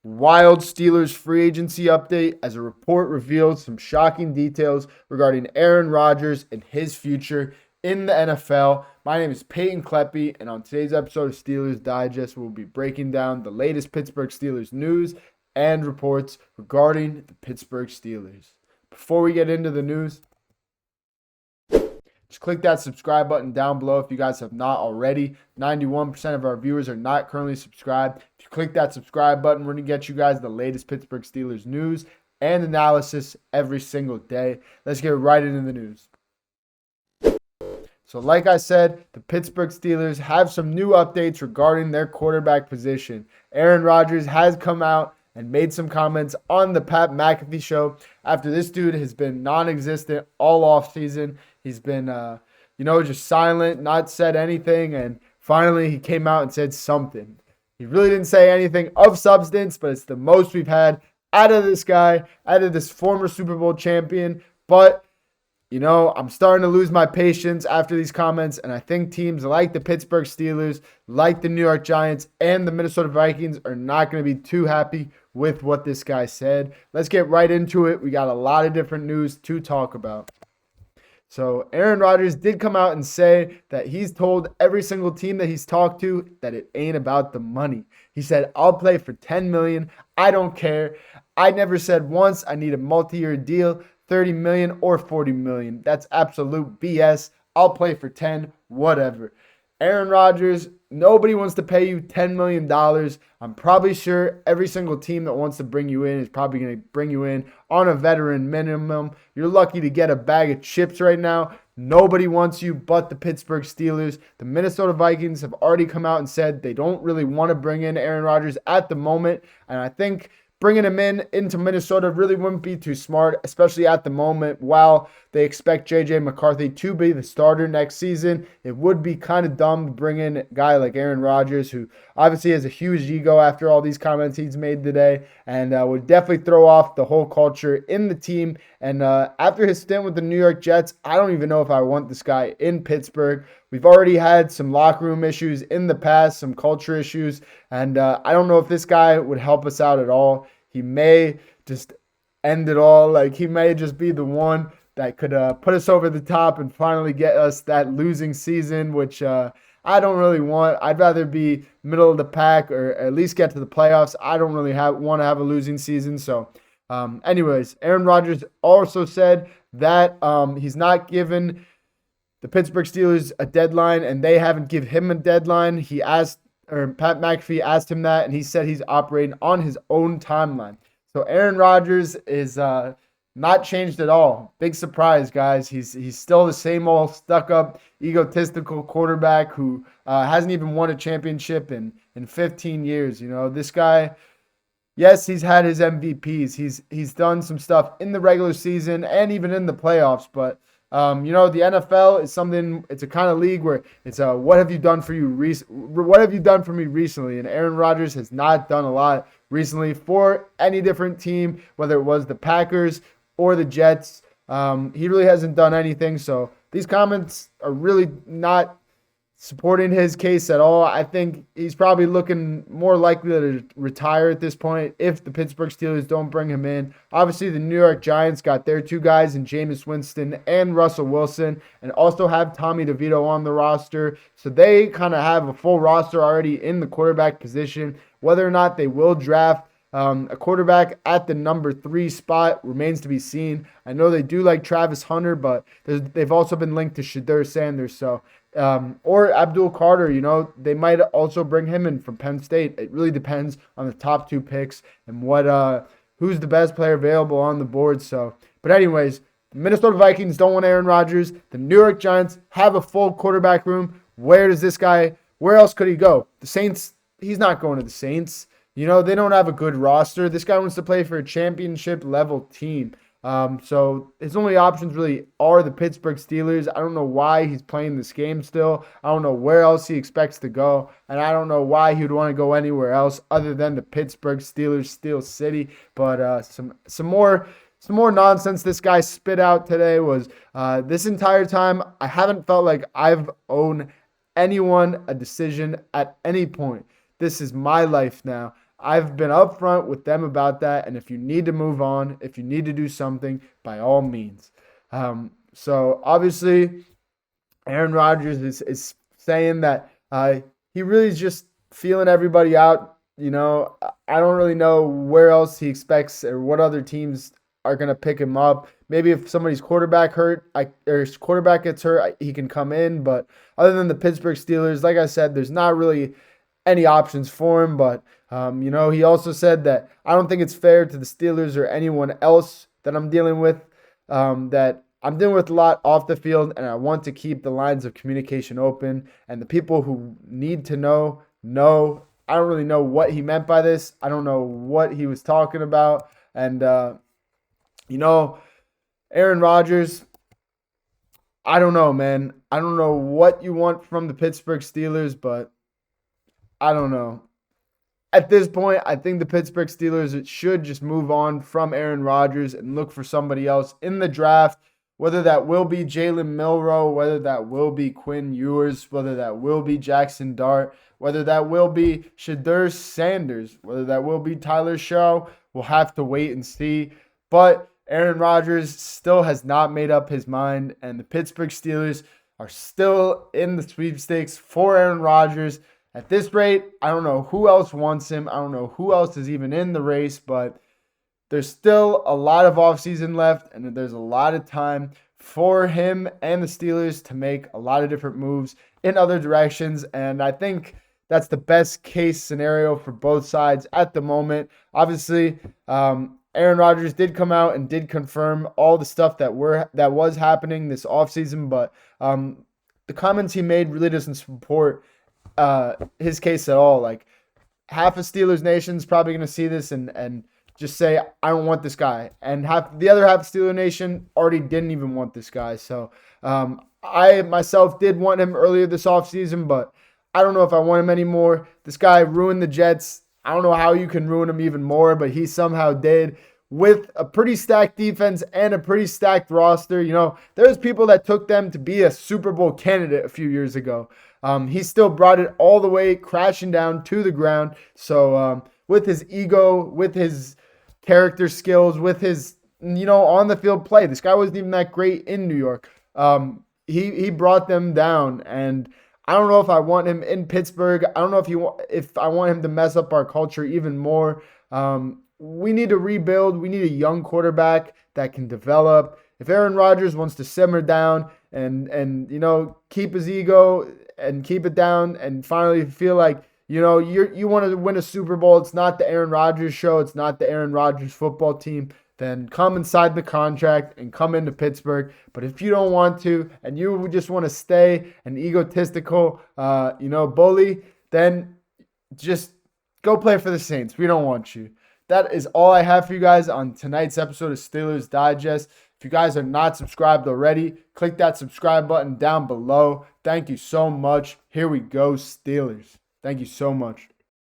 Wild Steelers free agency update as a report revealed some shocking details regarding Aaron Rodgers and his future in the NFL. My name is Peyton Kleppe, and on today's episode of Steelers Digest, we'll be breaking down the latest Pittsburgh Steelers news and reports regarding the Pittsburgh Steelers. Before we get into the news, just click that subscribe button down below if you guys have not already. 91% of our viewers are not currently subscribed. If you click that subscribe button, we're going to get you guys the latest Pittsburgh Steelers news and analysis every single day. Let's get right into the news. So like I said, the Pittsburgh Steelers have some new updates regarding their quarterback position. Aaron Rodgers has come out and made some comments on the Pat McAfee show after this dude has been non-existent all offseason. He's been, just silent, not said anything, and finally he came out and said something. He really didn't say anything of substance, but it's the most we've had out of this guy, out of this former Super Bowl champion. But, I'm starting to lose my patience after these comments, and I think teams like the Pittsburgh Steelers, like the New York Giants, and the Minnesota Vikings are not going to be too happy with what this guy said. Let's get right into it. We got a lot of different news to talk about. So Aaron Rodgers did come out and say that he's told every single team that he's talked to that it ain't about the money. He said, I'll play for $10 million. I don't care. I never said once I need a multi-year deal, $30 million or $40 million. That's absolute BS. I'll play for 10, whatever. Aaron Rodgers, nobody wants to pay you $10 million. I'm probably sure every single team that wants to bring you in is probably going to bring you in on a veteran minimum. You're lucky to get a bag of chips right now. Nobody wants you but the Pittsburgh Steelers. The Minnesota Vikings have already come out and said they don't really want to bring in Aaron Rodgers at the moment. And I think bringing him into Minnesota really wouldn't be too smart, especially at the moment while they expect J.J. McCarthy to be the starter next season. It would be kind of dumb to bring in a guy like Aaron Rodgers, who obviously has a huge ego after all these comments he's made today, and would definitely throw off the whole culture in the team. And after his stint with the New York Jets, I don't even know if I want this guy in Pittsburgh. We've already had some locker room issues in the past, some culture issues, and I don't know if this guy would help us out at all. He may just end it all. Like, he may just be the one that could put us over the top and finally get us that losing season, which I don't really want. I'd rather be middle of the pack or at least get to the playoffs. I don't really want to have a losing season. So, anyways, Aaron Rodgers also said that he's not given the Pittsburgh Steelers a deadline, and they haven't given him a deadline. Pat McAfee asked him that, and he said he's operating on his own timeline. So Aaron Rodgers is not changed at all. Big surprise, guys. He's still the same old stuck-up, egotistical quarterback who hasn't even won a championship in 15 years. This guy, yes, he's had his MVPs. He's done some stuff in the regular season and even in the playoffs, but the NFL is something. It's a kind of league where it's what have you done for me recently? And Aaron Rodgers has not done a lot recently for any different team, whether it was the Packers or the Jets. He really hasn't done anything. So these comments are really not supporting his case at all. I think he's probably looking more likely to retire at this point if the Pittsburgh Steelers don't bring him in. Obviously, the New York Giants got their two guys in Jameis Winston and Russell Wilson, and also have Tommy DeVito on the roster. So they kind of have a full roster already in the quarterback position. Whether or not they will draft a quarterback at the number 3 spot remains to be seen. I know they do like Travis Hunter, but they've also been linked to Shedeur Sanders. So, or Abdul Carter, they might also bring him in from Penn State. It really depends on the top 2 picks and who's the best player available on the board. So, but anyways, the Minnesota Vikings don't want Aaron Rodgers. The New York Giants have a full quarterback room. Where else could he go? The Saints, he's not going to the Saints. They don't have a good roster. This guy wants to play for a championship level team. So his only options really are the Pittsburgh Steelers. I don't know why he's playing this game still. I don't know where else he expects to go. And I don't know why he would want to go anywhere else other than the Pittsburgh Steelers, Steel City. But some more nonsense this guy spit out today was this entire time I haven't felt like I've owed anyone a decision at any point. This is my life now. I've been upfront with them about that. And if you need to move on, if you need to do something, by all means. So obviously, Aaron Rodgers is saying that he really is just feeling everybody out. I don't really know where else he expects or what other teams are going to pick him up. Maybe if somebody's quarterback or his quarterback gets hurt, he can come in. But other than the Pittsburgh Steelers, like I said, there's not really any options for him. But, he also said that I don't think it's fair to the Steelers or anyone else that I'm dealing with, that I'm dealing with a lot off the field, and I want to keep the lines of communication open. And the people who need to know. I don't really know what he meant by this. I don't know what he was talking about. And, Aaron Rodgers, I don't know, man. I don't know what you want from the Pittsburgh Steelers, but I don't know. At this point, I think the Pittsburgh Steelers should just move on from Aaron Rodgers and look for somebody else in the draft, whether that will be Jalen Milroe, whether that will be Quinn Ewers, whether that will be Jackson Dart, whether that will be Shedeur Sanders, whether that will be Tyler Shaw. We'll have to wait and see. But Aaron Rodgers still has not made up his mind, and the Pittsburgh Steelers are still in the sweepstakes for Aaron Rodgers. At this rate, I don't know who else wants him. I don't know who else is even in the race, but there's still a lot of offseason left, and there's a lot of time for him and the Steelers to make a lot of different moves in other directions, and I think that's the best case scenario for both sides at the moment. Obviously, Aaron Rodgers did come out and did confirm all the stuff that was happening this offseason, but the comments he made really doesn't support his case at all. Like, half of Steelers Nation is probably going to see this and just say, I don't want this guy. And the other half of Steelers Nation already didn't even want this guy. So I myself did want him earlier this offseason, but I don't know if I want him anymore. This guy ruined the Jets. I don't know how you can ruin him even more, but he somehow did. With a pretty stacked defense and a pretty stacked roster, there's people that took them to be a Super Bowl candidate a few years ago. He still brought it all the way crashing down to the ground. So with his ego, with his character skills, with his on the field play, this guy wasn't even that great in New York. He brought them down, and I don't know if I want him in Pittsburgh. I don't know if I want him to mess up our culture even more. We need to rebuild. We need a young quarterback that can develop. If Aaron Rodgers wants to simmer down and keep his ego and keep it down and finally feel like you want to win a Super Bowl, it's not the Aaron Rodgers show, it's not the Aaron Rodgers football team, then come inside the contract and come into Pittsburgh. But if you don't want to and you just want to stay an egotistical, bully, then just go play for the Saints. We don't want you. That is all I have for you guys on tonight's episode of Steelers Digest. If you guys are not subscribed already, click that subscribe button down below. Thank you so much. Here we go, Steelers. Thank you so much.